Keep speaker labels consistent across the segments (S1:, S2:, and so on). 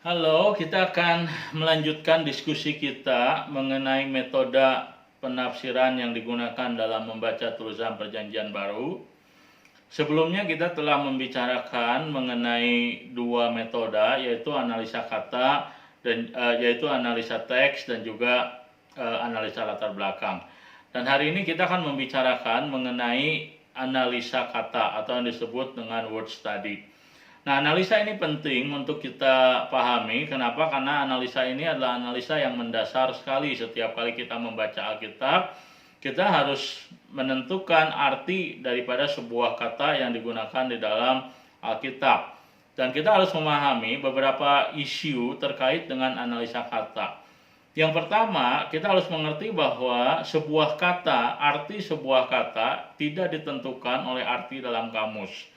S1: Halo, kita akan melanjutkan diskusi kita mengenai metode penafsiran yang digunakan dalam membaca tulisan Perjanjian Baru. Sebelumnya kita telah membicarakan mengenai dua metode, yaitu analisa kata dan yaitu analisa teks dan juga analisa latar belakang. Dan hari ini kita akan membicarakan mengenai analisa kata atau yang disebut dengan word study. Nah, analisa ini penting untuk kita pahami. Kenapa? Karena analisa ini adalah analisa yang mendasar sekali. Setiap kali kita membaca Alkitab, kita harus menentukan arti daripada sebuah kata yang digunakan di dalam Alkitab. Dan kita harus memahami beberapa isu terkait dengan analisa kata. Yang pertama, kita harus mengerti bahwa sebuah kata, arti sebuah kata tidak ditentukan oleh arti dalam kamus.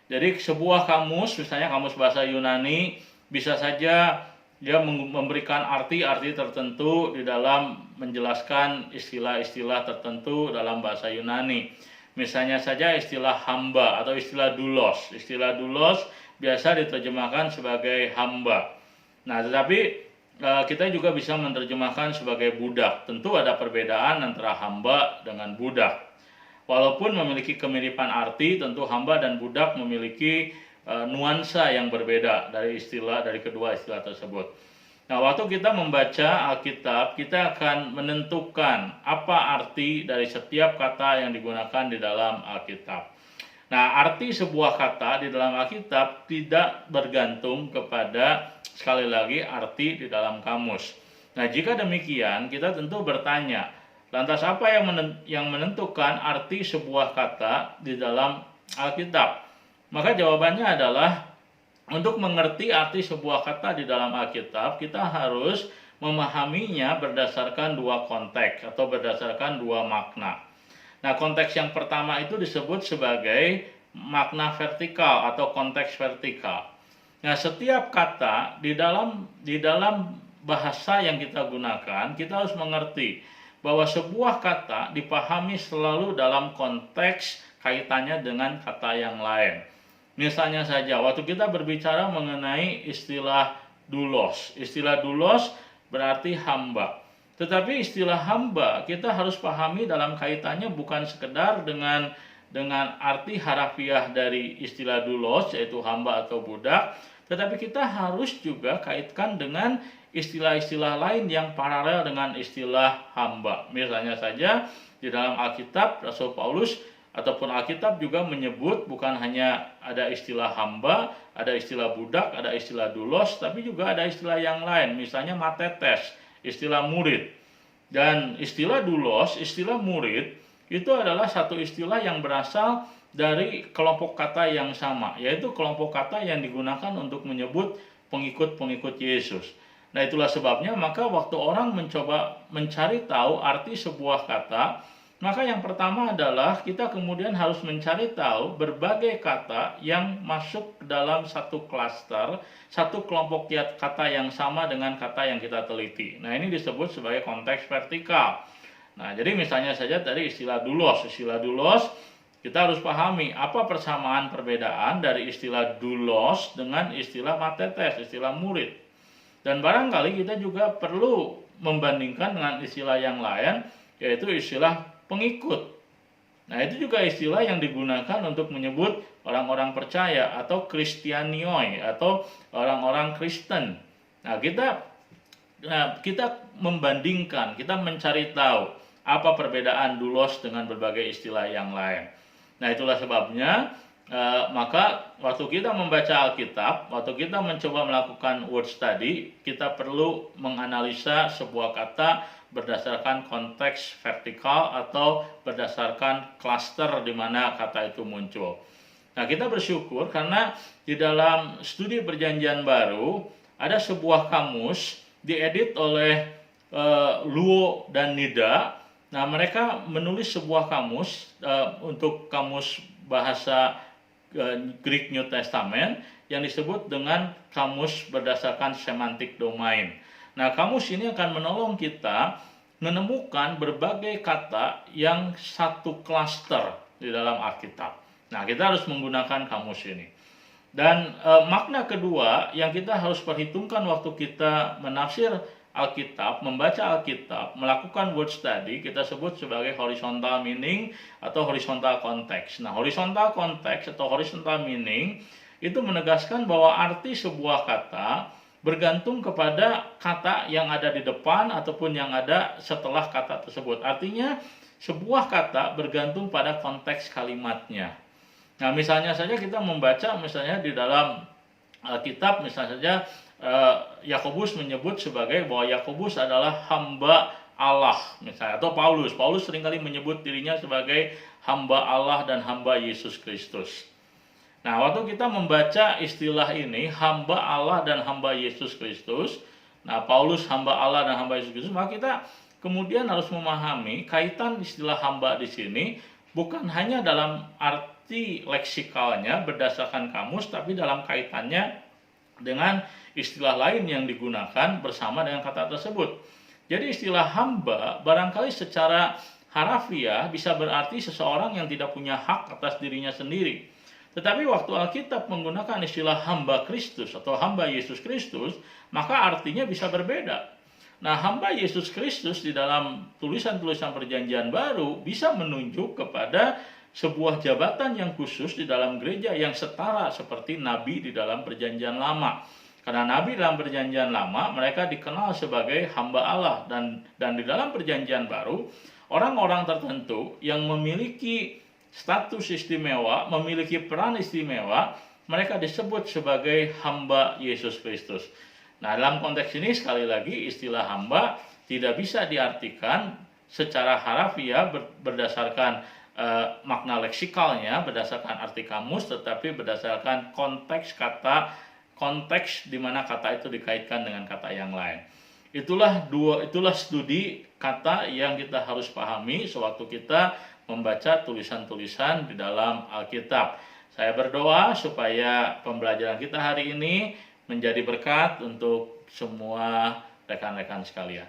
S1: Jadi sebuah kamus, misalnya kamus bahasa Yunani, bisa saja dia memberikan arti-arti tertentu di dalam menjelaskan istilah-istilah tertentu dalam bahasa Yunani. Misalnya saja istilah hamba atau istilah doulos. Istilah doulos biasa diterjemahkan sebagai hamba. Nah, tetapi kita juga bisa menerjemahkan sebagai budak. Tentu ada perbedaan antara hamba dengan budak. Walaupun memiliki kemiripan arti, tentu hamba dan budak memiliki nuansa yang berbeda dari kedua istilah tersebut. Nah, waktu kita membaca Alkitab, kita akan menentukan apa arti dari setiap kata yang digunakan di dalam Alkitab. Nah, arti sebuah kata di dalam Alkitab tidak bergantung kepada, sekali lagi, arti di dalam kamus. Nah, jika demikian, kita tentu bertanya, lantas apa yang menentukan arti sebuah kata di dalam Alkitab? Maka jawabannya adalah untuk mengerti arti sebuah kata di dalam Alkitab, kita harus memahaminya berdasarkan dua konteks atau berdasarkan dua makna. Nah, konteks yang pertama itu disebut sebagai makna vertikal atau konteks vertikal. Nah, setiap kata di dalam bahasa yang kita gunakan, kita harus mengerti bahwa sebuah kata dipahami selalu dalam konteks kaitannya dengan kata yang lain. Misalnya saja, waktu kita berbicara mengenai istilah doulos. Istilah doulos berarti hamba. Tetapi istilah hamba kita harus pahami dalam kaitannya bukan sekedar dengan arti harafiah dari istilah doulos, yaitu hamba atau budak, tetapi kita harus juga kaitkan dengan istilah-istilah lain yang paralel dengan istilah hamba. Misalnya saja di dalam Alkitab, Rasul Paulus ataupun Alkitab juga menyebut bukan hanya ada istilah hamba, ada istilah budak, ada istilah doulos, tapi juga ada istilah yang lain. Misalnya matetes, istilah murid. Dan istilah doulos, istilah murid, itu adalah satu istilah yang berasal dari kelompok kata yang sama, yaitu kelompok kata yang digunakan untuk menyebut pengikut-pengikut Yesus. Nah, itulah sebabnya maka waktu orang mencoba mencari tahu arti sebuah kata, maka yang pertama adalah kita kemudian harus mencari tahu berbagai kata yang masuk dalam satu klaster, satu kelompok kata yang sama dengan kata yang kita teliti. Nah, ini disebut sebagai konteks vertikal. Nah, jadi misalnya saja tadi istilah doulos. Istilah doulos kita harus pahami apa persamaan perbedaan dari istilah doulos dengan istilah matetes, istilah murid. Dan barangkali kita juga perlu membandingkan dengan istilah yang lain, yaitu istilah pengikut. Nah, itu juga istilah yang digunakan untuk menyebut orang-orang percaya atau Kristianioi atau orang-orang Kristen. Nah, kita membandingkan, kita mencari tahu apa perbedaan doulos dengan berbagai istilah yang lain. Nah, itulah sebabnya maka waktu kita membaca Alkitab, waktu kita mencoba melakukan word study, kita perlu menganalisa sebuah kata berdasarkan konteks vertikal atau berdasarkan klaster di mana kata itu muncul. Nah, kita bersyukur karena di dalam studi Perjanjian Baru ada sebuah kamus diedit oleh Luo dan Nida. Nah, mereka menulis sebuah kamus untuk kamus bahasa Greek New Testament yang disebut dengan kamus berdasarkan semantik domain. Nah, kamus ini akan menolong kita menemukan berbagai kata yang satu klaster di dalam Alkitab. Nah, kita harus menggunakan kamus ini. Dan makna kedua yang kita harus perhitungkan waktu kita menafsir Alkitab, membaca Alkitab, melakukan word study, kita sebut sebagai horizontal meaning atau horizontal context. Nah, horizontal context atau horizontal meaning itu menegaskan bahwa arti sebuah kata bergantung kepada kata yang ada di depan ataupun yang ada setelah kata tersebut. Artinya, sebuah kata bergantung pada konteks kalimatnya. Nah, misalnya saja kita membaca misalnya di dalam Alkitab, misalnya saja Yakobus menyebut sebagai bahwa Yakobus adalah hamba Allah, misalnya, atau Paulus seringkali menyebut dirinya sebagai hamba Allah dan hamba Yesus Kristus. Nah, waktu kita membaca istilah ini, hamba Allah dan hamba Yesus Kristus, nah Paulus hamba Allah dan hamba Yesus Kristus, maka kita kemudian harus memahami kaitan istilah hamba di sini bukan hanya dalam arti leksikalnya berdasarkan kamus, tapi dalam kaitannya dengan istilah lain yang digunakan bersama dengan kata tersebut. Jadi istilah hamba barangkali secara harafiah bisa berarti seseorang yang tidak punya hak atas dirinya sendiri. Tetapi waktu Alkitab menggunakan istilah hamba Kristus atau hamba Yesus Kristus, maka artinya bisa berbeda. Nah, hamba Yesus Kristus di dalam tulisan-tulisan Perjanjian Baru bisa menunjuk kepada sebuah jabatan yang khusus di dalam gereja yang setara seperti nabi di dalam Perjanjian Lama. Karena nabi dalam Perjanjian Lama mereka dikenal sebagai hamba Allah, dan di dalam Perjanjian Baru orang-orang tertentu yang memiliki status istimewa, memiliki peran istimewa, mereka disebut sebagai hamba Yesus Kristus. Nah, dalam konteks ini sekali lagi istilah hamba tidak bisa diartikan secara harafiah berdasarkan makna leksikalnya, berdasarkan arti kamus, tetapi berdasarkan konteks kata, konteks di mana kata itu dikaitkan dengan kata yang lain. Itulah studi kata yang kita harus pahami sewaktu kita membaca tulisan-tulisan di dalam Alkitab. Saya berdoa supaya pembelajaran kita hari ini menjadi berkat untuk semua rekan-rekan sekalian.